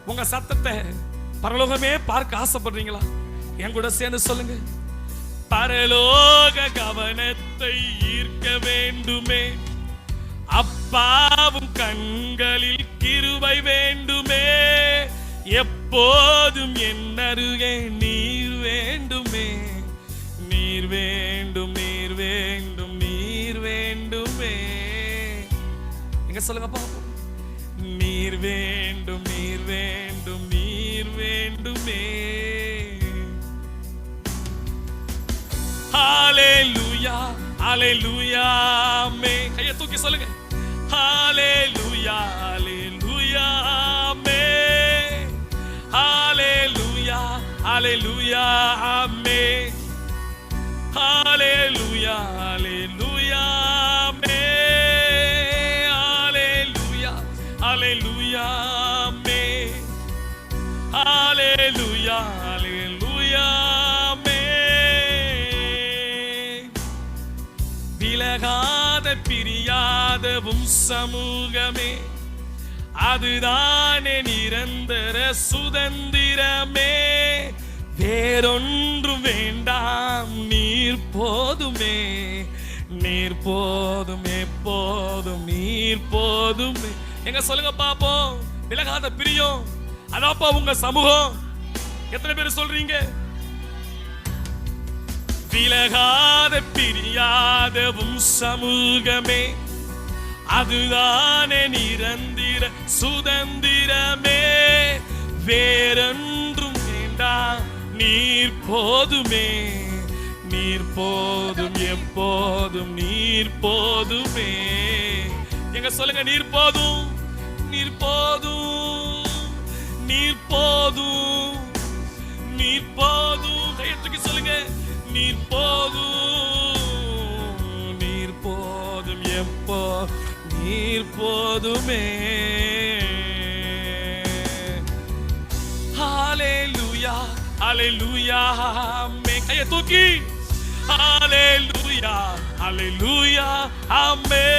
உங்க சத்தத்தை பரலோகமே பார்க்க ஆசைப்படுறீங்களா? என் கூட சேர்ந்து சொல்லுங்க. பரலோக கவனத்தை ஈர்க்க வேண்டுமே, அப்பாவும் கண்களில் கிருபை வேண்டுமே, எப்போதும் என் அருகே நீர் வேண்டுமே, நீர் வேண்டும், நீர் வேண்டும், நீர் வேண்டுமே. எங்க சொல்லுங்க பாப்போம். நீர் வேண்டும், நீர் வேண்டும், நீர் வேண்டுமே. ஹalleluya, ஹalleluya, ஆமே. கையை தூக்கி சொல்லுங்க. ஹalleluya, ஹalleluya, ஆமே. ஹalleluya, ஹalleluya, ஆமே. ஹalleluya, ஹalleluya, ஆமே. ஹalleluya, ஹalleluya, ஆமே. ஹalleluya, ஹalleluya, ஆமே. விலகாத பிரியாதவும் சமூகமே, அதுதானே நிரந்தர சுதந்திரமே. வேறொன்றும் வேண்டாம், நீர் போதுமே, நீர் போதும், எப்போதும் நீர் போதுமே. எங்க சொல்லுங்க பாப்போம். விலகாத பிரியம் அதாப்பா உங்க சமூகம். எத்தனை பேர் சொல்றீங்க? விலகாத பிரியாதவும் சமூகமே, அதுதானே நிரந்தர சுதந்திரமே. வேறொன்றும் வேண்டாம், நீர் போதுமே, நீர் போதும், எப்போதும் நீர் போதுமே. எங்க சொல்லுங்க. நீர் போதும், நீர் போதும், நீர் போதும், நீர் போதும். கையை தூக்கி சொல்லுங்க. நீர் போதும், நீர் போதும், எப்போ நீர் போதுமே. ஹalleluya, ஹalleluya, ஆமென். கையை தூக்கி. ஹalleluya, ஹalleluya, ஆமென்.